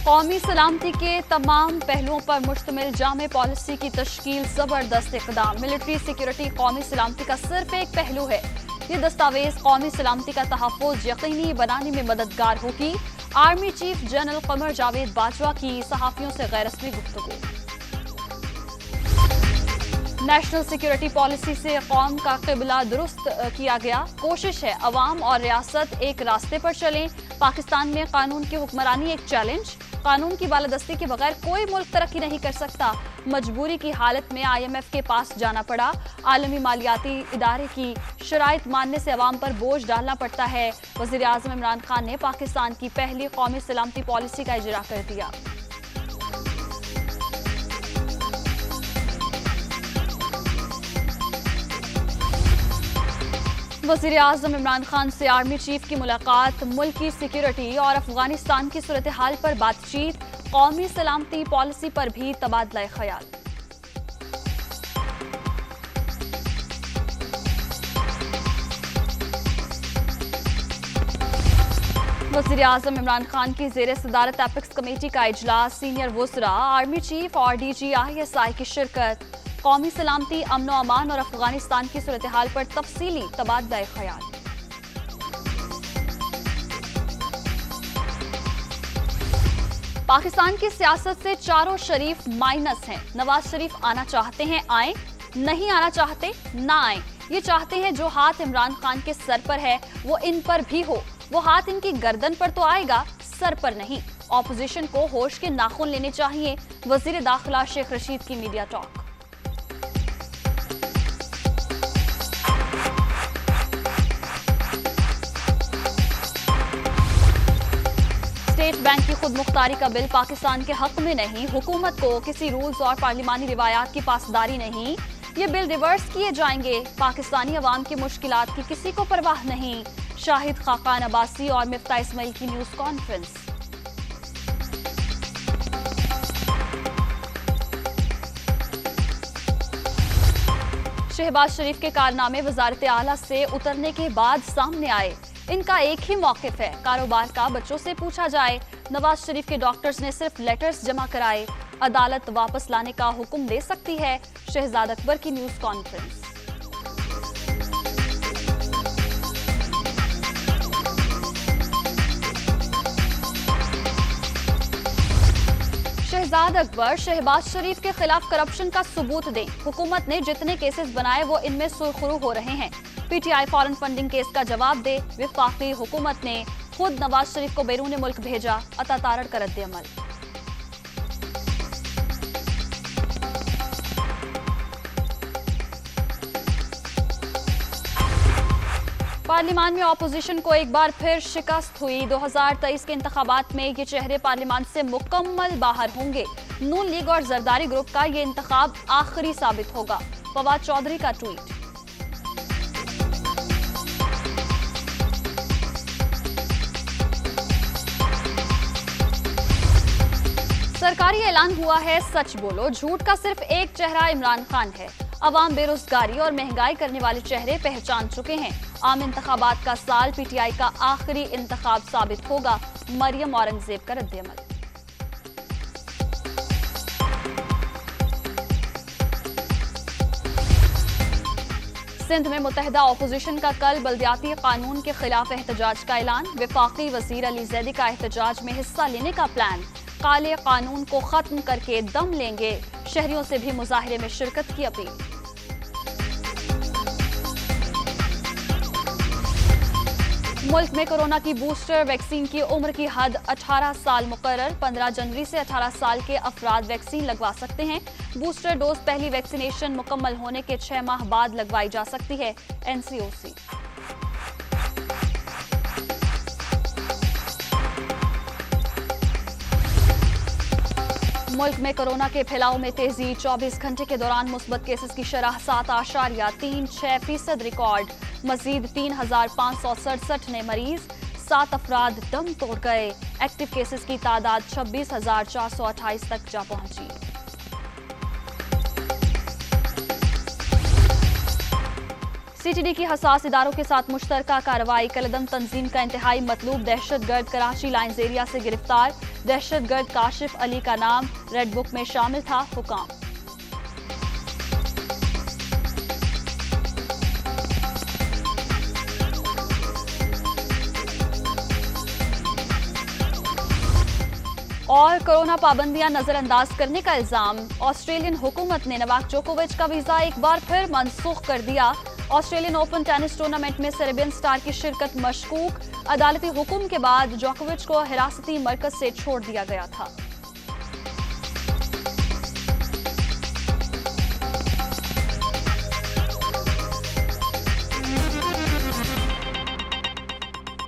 कौमी सलामती के तमाम पहलुओं पर मुश्तमिल जामे पॉलिसी की तश्कील जबरदस्त इक़दाम। मिलिट्री सिक्योरिटी कौमी सलामती का सिर्फ एक पहलू है। ये दस्तावेज कौमी सलामती का तहफ़्फ़ुज़ यकीनी बनाने में मददगार होगी। Army chief general Qamar Javed Bajwa की सहाफ़ियों से गैर रस्मी गुफ्तगू। नेशनल सिक्योरिटी पॉलिसी से कौम का क़िबला दुरुस्त किया गया। कोशिश है अवाम और रियासत एक रास्ते पर चलें। पाकिस्तान में कानून की हुक्मरानी एक चैलेंज। कानून की बालादस्ती के बगैर कोई मुल्क तरक्की नहीं कर सकता। मजबूरी की हालत में IMF के पास जाना पड़ा। आलमी मालियाती इदारे की शराइत मानने से अवाम पर बोझ डालना पड़ता है। वज़ीर आज़म इमरान खान ने पाकिस्तान की पहली कौमी सलामती पॉलिसी का इजरा कर दिया। वज़ीर आज़म इमरान खान से आर्मी चीफ की मुलाकात। मुल्क की सिक्योरिटी और अफगानिस्तान की सूरत हाल पर बातचीत। कौमी सलामती पॉलिसी पर भी तबादला ख्याल। वज़ीर आज़म इमरान खान की ज़ेर सदारत एपिक्स कमेटी का इजलास। सीनियर वुज़रा, आर्मी चीफ और DG ISI की शिरकत। कौमी सलामती, अमन व अमान और अफगानिस्तान की सूरत हाल पर तफसीली तबादला ख्याल। पाकिस्तान की सियासत से चारों शरीफ माइनस हैं। नवाज शरीफ आना चाहते हैं आए, नहीं आना चाहते ना आए। ये चाहते हैं जो हाथ इमरान खान के सर पर है वो इन पर भी हो। वो हाथ इनकी गर्दन पर तो आएगा, सर पर नहीं। ऑपोजिशन को होश के नाखून लेने चाहिए। वजीर दाखिला शेख रशीद की मीडिया टॉक। स्टेट बैंक की खुद मुख्तारी का बिल पाकिस्तान के हक में नहीं। हुकूमत को किसी रूल्स और पार्लिमानी रिवायात की पासदारी नहीं। ये बिल रिवर्स किए जाएंगे। पाकिस्तानी अवाम की मुश्किलात की किसी को परवाह नहीं। शाहिद खाकान अब्बासी और मिफ्ता इस्माइल की न्यूज कॉन्फ्रेंस। शहबाज शरीफ के कारनामे वजारत आला से उतरने के बाद सामने आए। इनका एक ही मौक़िफ़ है, कारोबार का बच्चों से पूछा जाए। नवाज शरीफ के डॉक्टर्स ने सिर्फ लेटर्स जमा कराए। अदालत वापस लाने का हुक्म दे सकती है। शहजाद अकबर की न्यूज कॉन्फ्रेंस। शहजाद अकबर, शहबाज शरीफ के खिलाफ करप्शन का सबूत दें। हुकूमत ने जितने केसेस बनाए वो इनमें सुरखरू हो रहे हैं। PTI फॉरेन फंडिंग केस का जवाब दे। वफाकी हुकूमत ने खुद नवाज शरीफ को बैरून मुल्क भेजा। अता तारड़ का रद्द अमल। पार्लियामान में ऑपोजिशन को एक बार फिर शिकस्त हुई। 2023 के इंतखाबात में ये चेहरे पार्लियामान से मुकम्मल बाहर होंगे। नून लीग और जरदारी ग्रुप का ये इंतखाब आखिरी साबित होगा। फवाद चौधरी का ट्वीट। सरकारी ऐलान हुआ है, सच बोलो। झूठ का सिर्फ एक चेहरा इमरान खान है। अवाम बेरोजगारी और महंगाई करने वाले चेहरे पहचान चुके हैं। आम इंतखाबात का साल PTI का आखिरी इंतखाब साबित होगा। मरियम औरंगजेब का रद्द अमल। सिंध में मुत्तहिदा ऑपोजिशन का कल बल्दियाती कानून के खिलाफ एहतजाज का ऐलान। वफाकी वजीर अली जैदी का एहतजाज में हिस्सा लेने का प्लान। काले कानून को खत्म करके दम लेंगे। शहरियों से भी मुजाहिरे में शिरकत की अपील। मुल्क में कोरोना की बूस्टर वैक्सीन की उम्र की हद 18 साल मुकर्रर। 15 जनवरी से 18 साल के अफराद वैक्सीन लगवा सकते हैं। बूस्टर डोज पहली वैक्सीनेशन मुकम्मल होने के 6 माह बाद लगवाई जा सकती है। NCOC। मुल्क में कोरोना के फैलाव में तेजी। 24 घंटे के दौरान मुस्बत केसेस की शरह 7.36% रिकॉर्ड। मजीद 3,567 नए मरीज। 7 अफराद दम तोड़ गए। एक्टिव केसेस की तादाद 26,428 तक जा पहुंची। सीटीडी की हसास इदारों के साथ मुश्तरका कार्रवाई। कलदम तंजीम का इंतहाई मतलूब दहशतगर्द कराची लाइन्स एरिया से गिरफ्तार। दहशतगर्द काशिफ अली का नाम रेड बुक में शामिल था। हुकाम और कोरोना पाबंदियां नजरअंदाज करने का इल्जाम। ऑस्ट्रेलियन हुकूमत ने नोवाक जोकोविच का वीजा एक बार फिर मनसूख कर दिया। ऑस्ट्रेलियन ओपन टेनिस टूर्नामेंट में सेरेबियन स्टार की शिरकत मशकूक। अदालती हुक्म के बाद जोकोविच को हिरासती मरकज से छोड़ दिया गया था।